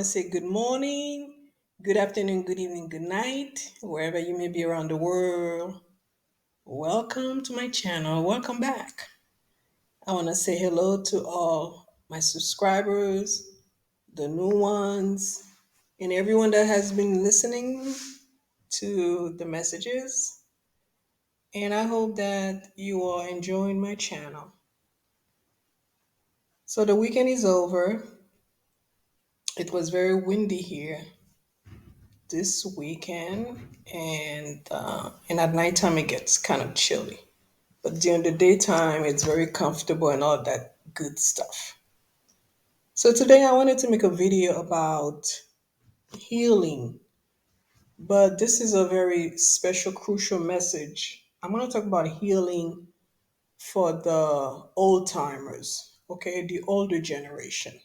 to say good morning, good afternoon, good evening, good night, wherever you may be around the world. Welcome to my channel. Welcome back. I want to say hello to all my subscribers, the new ones, and everyone that has been listening to the messages. And I hope that you are enjoying my channel. So the weekend is over. It was very windy here this weekend, and at nighttime it gets kind of chilly. But during the daytime, it's very comfortable and all that good stuff. So today I wanted to make a video about healing, but this is a very special, crucial message. I'm going to talk about healing for the old timers, okay, the older generation.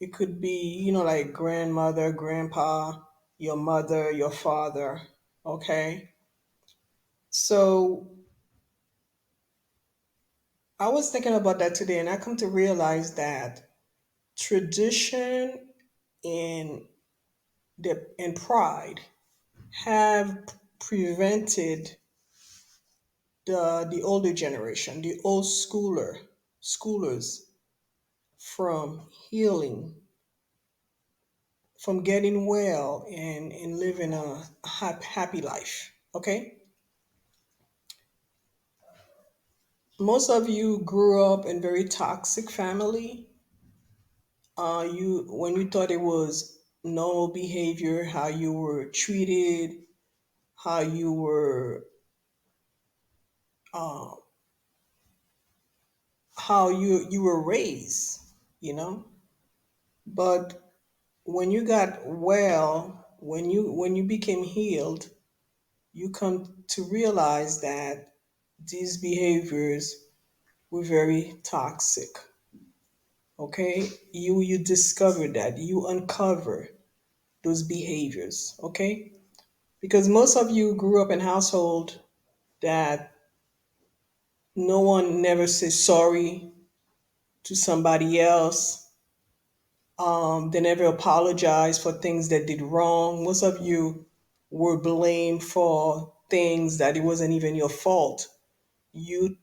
It could be, like grandmother, grandpa, your mother, your father, okay? So I was thinking about that today, and I come to realize that tradition and and pride have prevented the older generation, the old schoolers, from healing, from getting well, and living a happy life. Okay, most of you grew up in very toxic family. You when you thought it was normal behavior, how you were treated, how you were, uh, how you were raised, you know. But when you got well, when you became healed, you come to realize that these behaviors were very toxic. Okay, you discover that, you uncover those behaviors. Okay, because most of you grew up in household that no one never says sorry to somebody else. They never apologize for things that did wrong. Most of you were blamed for things that it wasn't even your fault. You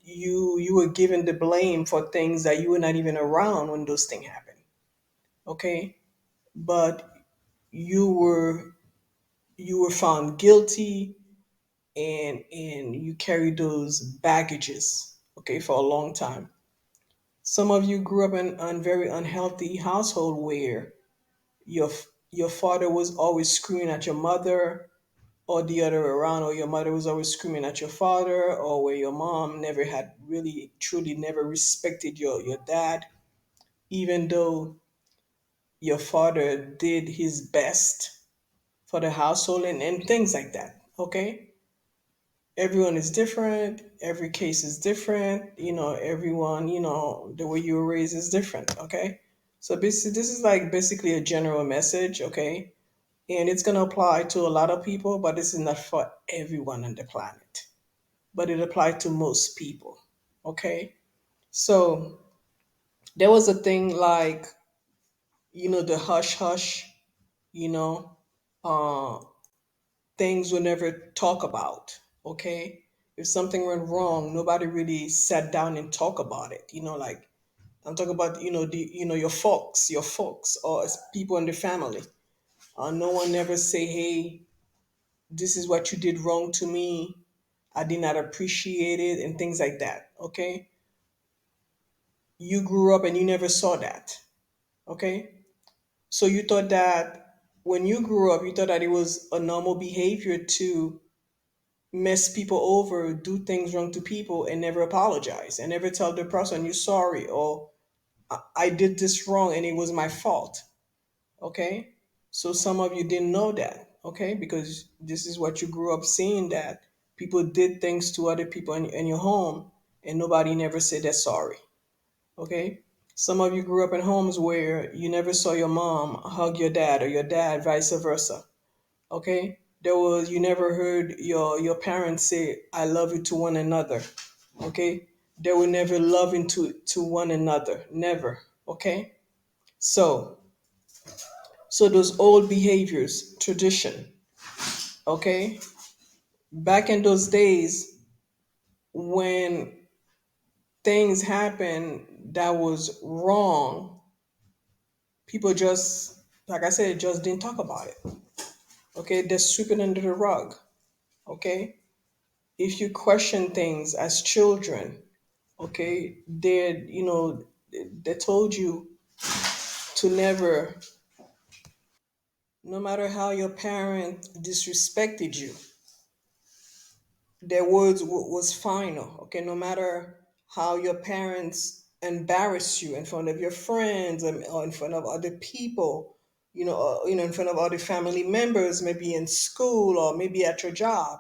were given the blame for things that you were not even around when those things happened. Okay, but you were you were found guilty, and you carry those baggages, okay, for a long time. Some of you grew up in a very unhealthy household where your father was always screaming at your mother, or the other way around, or your mother was always screaming at your father, or where your mom never had really truly never respected your dad, even though your father did his best for the household, and things like that. Okay, everyone is different, every case is different, everyone, the way you were raised is different. Okay, so this is like basically a general message. Okay, and it's going to apply to a lot of people, but this is not for everyone on the planet, but it applied to most people. Okay, so there was a thing like, the hush hush, you know uh things were never talk about. Okay, if something went wrong, nobody really sat down and talk about it. Like, I'm talking about, your folks or people in the family. No one never say, hey, this is what you did wrong to me, I did not appreciate it, and things like that. Okay, you grew up and you never saw that. Okay, so you thought that when you grew up, you thought that it was a normal behavior to mess people over, do things wrong to people, and never apologize and never tell the person you're sorry, or I did this wrong and it was my fault. Okay, so some of you didn't know that. Okay, because this is what you grew up seeing, that people did things to other people in your home, and nobody never said they're sorry. Okay, some of you grew up in homes where you never saw your mom hug your dad, or your dad vice versa. Okay, you never heard your parents say I love you to one another. Okay, they were never loving to one another, never. Okay, so So those old behaviors, tradition, okay? Back in those days when things happened that was wrong, people just, like I said, just didn't talk about it. Okay, they sweep it under the rug. Okay, if you question things as children, okay, they told you to never, no matter how your parent disrespected you, their words was final. Okay, no matter how your parents embarrass you in front of your friends or in front of other people, in front of other family members, maybe in school or maybe at your job,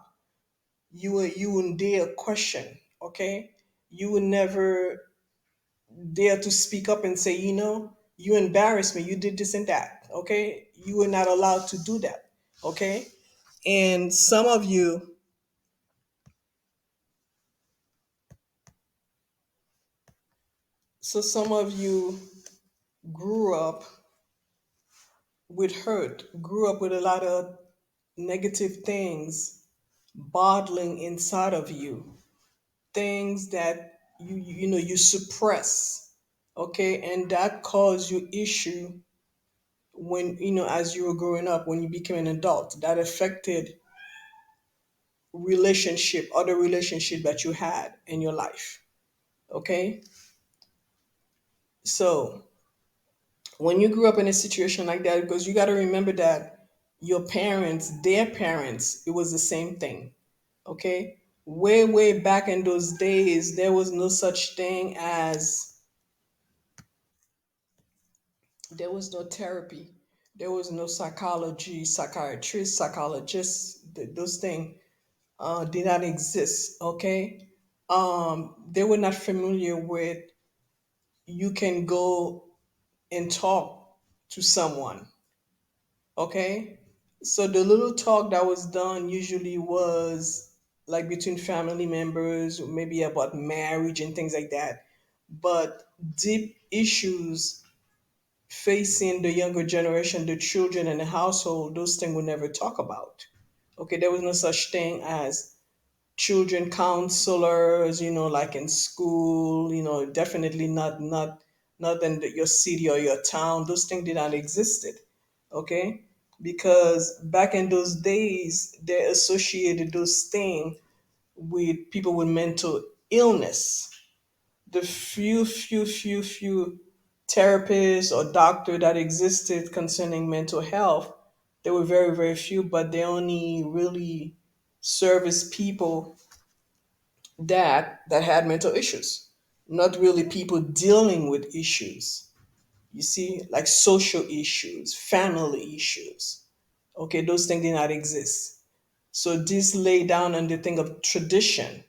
you wouldn't dare question. Okay, you would never dare to speak up and say, you embarrassed me, you did this and that. Okay, you were not allowed to do that. Okay, and some of you grew up with hurt, grew up with a lot of negative things bottling inside of you, things that you suppress, okay, and that caused you issue when as you were growing up, when you became an adult, that affected other relationship that you had in your life, okay. So when you grew up in a situation like that, because you got to remember that your parents, their parents, it was the same thing. Okay, way back in those days, there was no such thing as, there was no therapy, there was no psychology, psychiatrists, psychologists. Those things did not exist. Okay, they were not familiar with, you can go and talk to someone. Okay. So the little talk that was done usually was like between family members, maybe about marriage and things like that. But deep issues facing the younger generation, the children in the household, those things we never talk about. Okay, there was no such thing as children counselors, like in school, definitely not in your city or your town. Those things did not existed. Okay, because back in those days they associated those things with people with mental illness. The few therapists or doctor that existed concerning mental health, they were very few, but they only really service people that had mental issues, not really people dealing with issues. You see, like social issues, family issues. Okay, those things did not exist. So this lay down on the thing of tradition.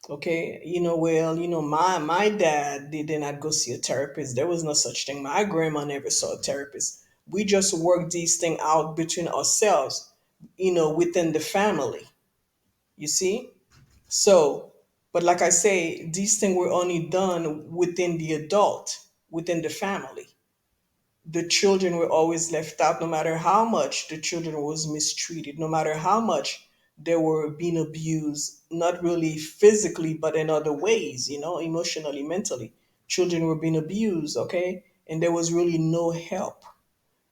Okay, well, my dad did not go see a therapist. There was no such thing. My grandma never saw a therapist. We just worked these things out between ourselves, within the family. You see? So, but like I say, these things were only done within the adult, within the family. The children were always left out, no matter how much the children was mistreated, no matter how much they were being abused, not really physically, but in other ways, emotionally, mentally. Children were being abused, okay? And there was really no help.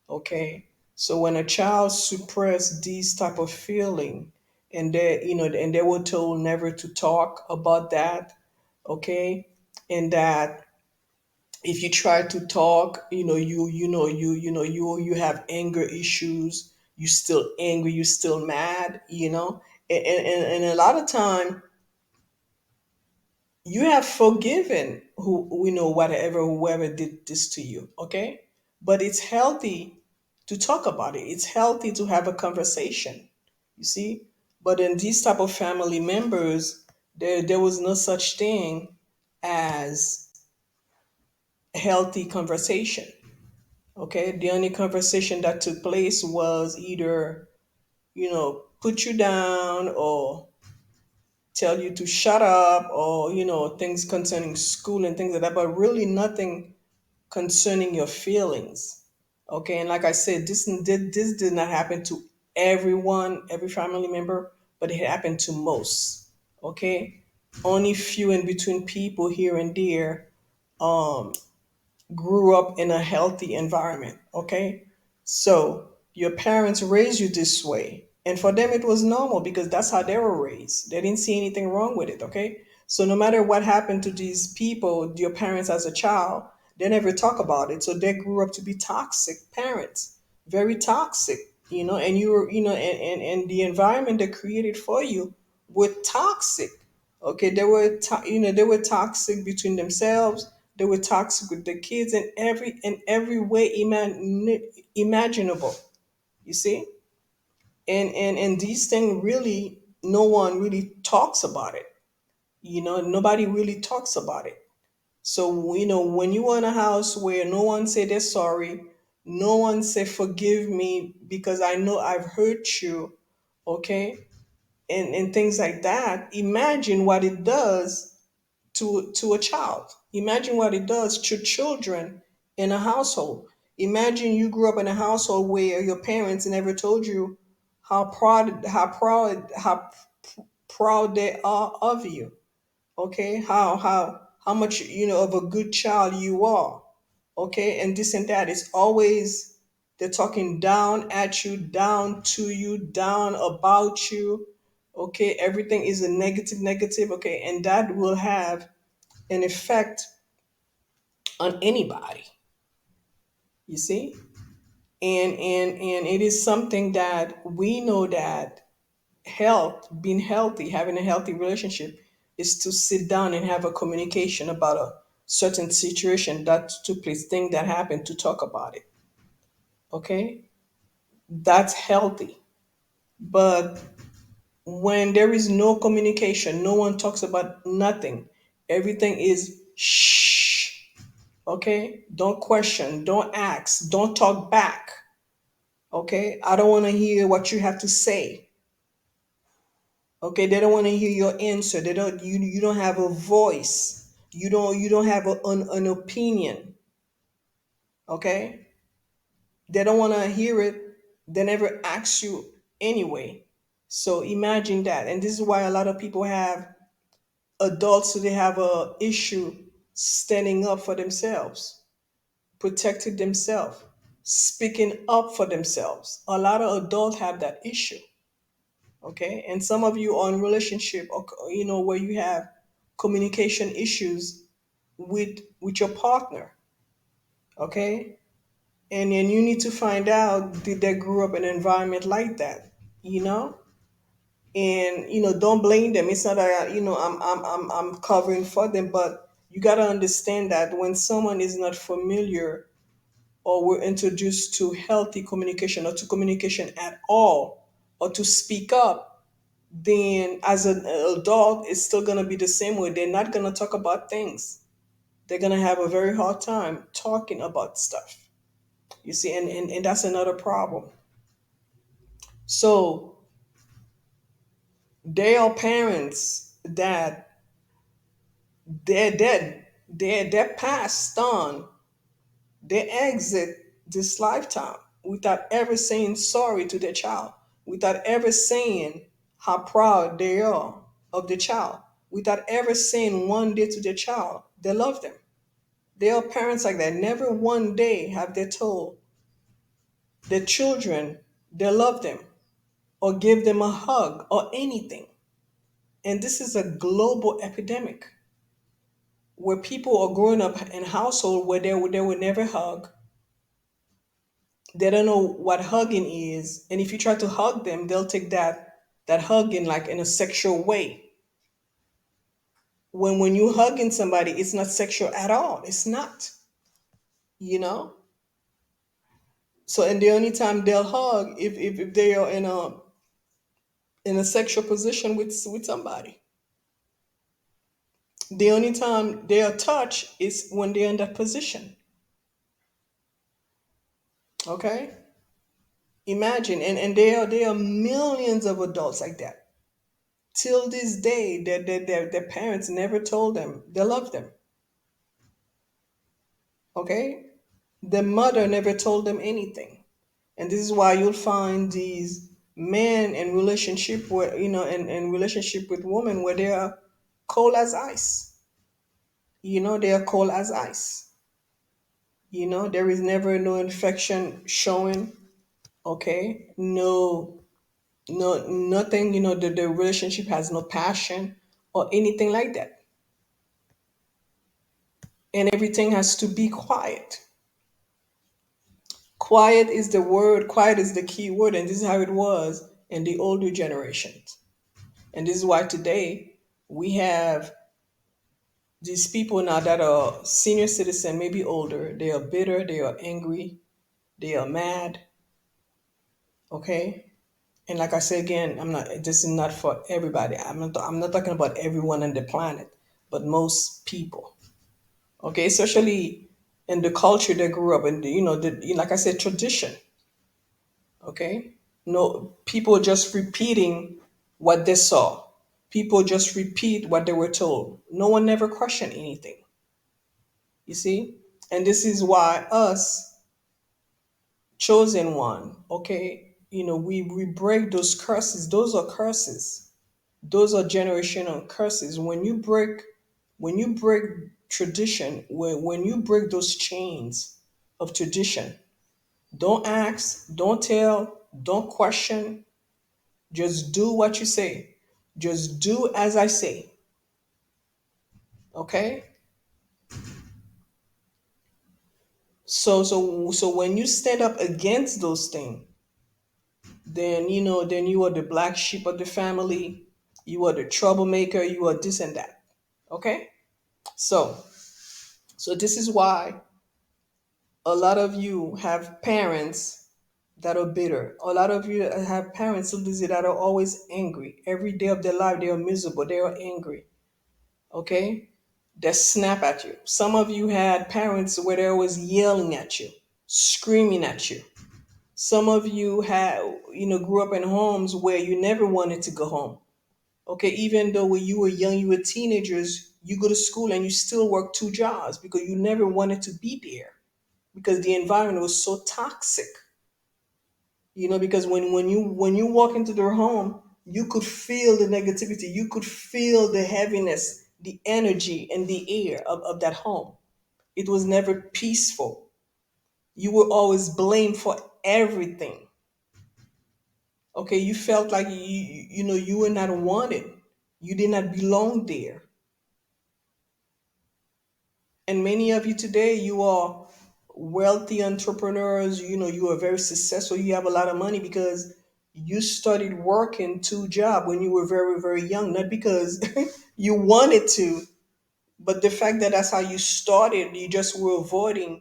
Okay, so when a child suppressed these type of feeling, and they were told never to talk about that. Okay, and that if you try to talk, you have anger issues, you still angry, you still mad, and a lot of time you have forgiven whoever did this to you. Okay, but it's healthy to talk about it, it's healthy to have a conversation, you see. But in these type of family members, there was no such thing as healthy conversation. Okay, the only conversation that took place was either put you down or tell you to shut up, or things concerning school and things like that, but really nothing concerning your feelings. Okay, and like I said, this did not happen to everyone, every family member, but it happened to most. Okay, only few in between people here and there grew up in a healthy environment. Okay, so your parents raised you this way, and for them it was normal because that's how they were raised. They didn't see anything wrong with it. Okay, so no matter what happened to these people, your parents as a child, they never talk about it. So they grew up to be toxic parents, very toxic. And you were, and the environment they created for you were toxic. Okay, they were toxic between themselves. They were toxic with the kids in every way imaginable. You see, and these things really, no one really talks about it. Nobody really talks about it. So when you are in a house where no one say they're sorry, no one say forgive me because I know I've hurt you, okay, and things like that. Imagine what it does to a child. Imagine what it does to children in a household. Imagine you grew up in a household where your parents never told you how proud they are of you. Okay, how much of a good child you are. Okay, and this and that. It's always they're talking down at you, down to you, down about you. Okay, everything is a negative, negative. Okay, and that will have an effect on anybody, you see. And it is something that we know that health, being healthy, having a healthy relationship, is to sit down and have a communication about a certain situation that took place, thing that happened, to talk about it. Okay, that's healthy. But when there is no communication, no one talks about nothing, everything is shh. Okay, don't question, don't ask, don't talk back. Okay, I don't want to hear what you have to say. Okay, they don't want to hear your answer. You don't have a voice. You don't have an opinion. Okay, they don't want to hear it. They never ask you anyway. So imagine that. And this is why a lot of people have adults, so they have a issue standing up for themselves, protecting themselves, speaking up for themselves. A lot of adults have that issue. Okay, and some of you are in relationship, or where you have communication issues with your partner. Okay, and you need to find out, did they grow up in an environment like that. you know and don't blame them. It's not that I'm covering for them, but you got to understand that when someone is not familiar, or we're introduced to healthy communication, or to communication at all, or to speak up, then as an adult, it's still going to be the same way. They're not going to talk about things. They're going to have a very hard time talking about stuff. You see, and that's another problem. So they are parents that they're dead. They're passed on. They exit this lifetime without ever saying sorry to their child, without ever saying how proud they are of the child, without ever saying one day to their child they love them. There are parents like that. Never one day have they told their children they love them, or give them a hug, or anything. And this is a global epidemic where people are growing up in a household where they would never hug. They don't know what hugging is, and if you try to hug them, they'll take that hugging like in a sexual way. When you hugging somebody, it's not sexual at all. It's not. You know. So, and the only time they'll hug, if they are in a sexual position with somebody. The only time they'll touch is when they're in that position. Okay. Imagine, and there are millions of adults like that. Till this day, their parents never told them they love them. Okay? The mother never told them anything. And this is why you'll find these men in relationship where, in relationship with women where they are cold as ice. They are cold as ice. There is never no infection showing. Okay. No, nothing, the relationship has no passion or anything like that. And everything has to be quiet. Quiet is the word, quiet is the key word, and this is how it was in the older generations. And this is why today we have these people now that are senior citizen, maybe older. They are bitter, they are angry, they are mad. Okay. And like I say again, I'm not. This is not for everybody. I'm not talking about everyone on the planet, but most people. Okay, especially in the culture they grew up in. Like I said, tradition. Okay, no, people just repeating what they saw. People just repeat what they were told. No one never questioned anything. You see, and this is why us chosen one. Okay, we break those curses. Those are curses. Those are generational curses. When you break tradition, when you break those chains of tradition, don't ask, don't tell, don't question, just do what you say. Just do as I say. Okay. So when you stand up against those things, then you are the black sheep of the family. You are the troublemaker. You are this and that. Okay. So this is why a lot of you have parents that are bitter. A lot of you have parents that are always angry. Every day of their life, they are miserable. They are angry. Okay? They snap at you. Some of you had parents where they're always yelling at you, screaming at you. Some of you grew up in homes where you never wanted to go home. Okay, even though when you were young, you were teenagers, you go to school and you still work two jobs because you never wanted to be there because the environment was so toxic. Because when you walk into their home, you could feel the negativity, you could feel the heaviness, the energy and the air of that home. It was never peaceful. You were always blamed for everything. Okay, you felt like you were not wanted. You did not belong there. And many of you today, you are wealthy entrepreneurs. You are very successful. You have a lot of money because you started working two jobs when you were very, very young, not because you wanted to, but the fact that that's how you started, you just were avoiding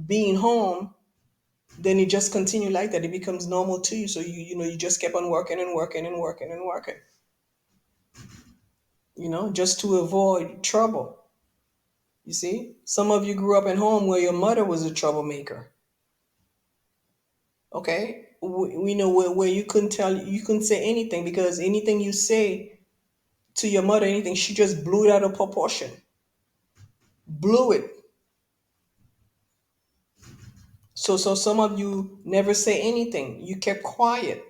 being home, then it just continue like that. It becomes normal to you. So you just kept on working and working and working and working, just to avoid trouble. You see, some of you grew up in home where your mother was a troublemaker. Okay, we know where you couldn't say anything because anything you say to your mother, anything, she just blew it out of proportion, blew it. So some of you never say anything. You kept quiet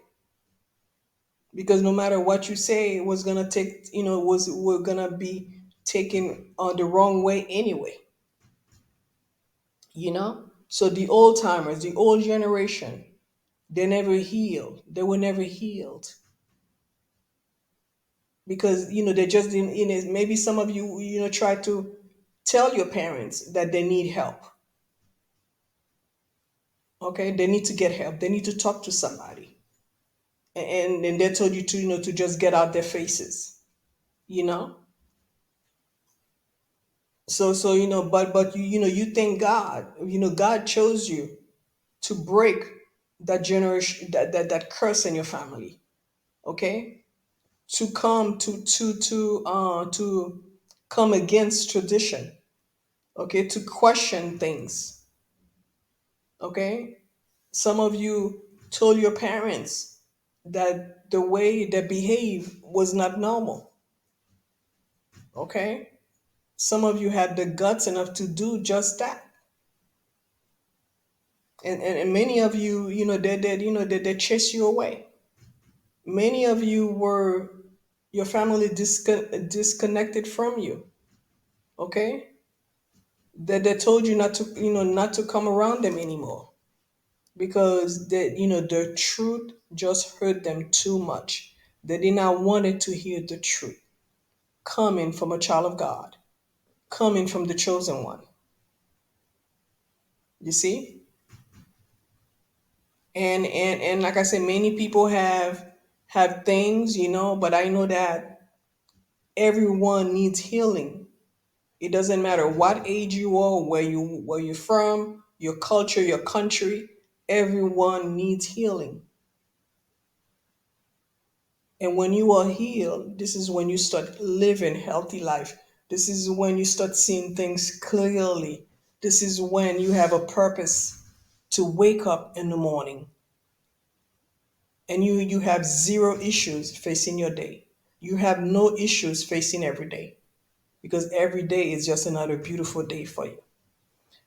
because no matter what you say, it was gonna take, was we're gonna be taken the wrong way anyway. So the old timers, the old generation, they never healed. They were never healed because they just didn't. Maybe some of you try to tell your parents that they need help. Okay, they need to get help. They need to talk to somebody, and they told you to to just get out their faces. You know. So but you thank God. God chose you to break that generation, that curse in your family. Okay, to come to come against tradition. Okay, to question things. Okay, some of you told your parents that the way they behave was not normal. Okay, some of you had the guts enough to do just that. And many of you, they chase you away. Many of you were your family disconnected from you. Okay, that they told you not to come around them anymore because the truth just hurt them too much. They did not wanted to hear the truth coming from a child of God, coming from the chosen one. You see, and like I said, many people have things, but I know that everyone needs healing. It doesn't matter what age you are, where you're from, your culture, your country. Everyone needs healing. And when you are healed, this is when you start living healthy life. This is when you start seeing things clearly. This is when you have a purpose to wake up in the morning and you have zero issues facing your day. You have no issues facing every day because every day is just another beautiful day for you.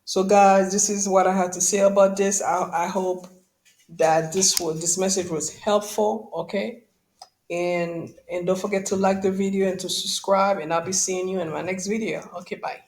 So guys, this is what I have to say about this. I hope that this message was helpful, okay? And don't forget to like the video and to subscribe, and I'll be seeing you in my next video. Okay, bye.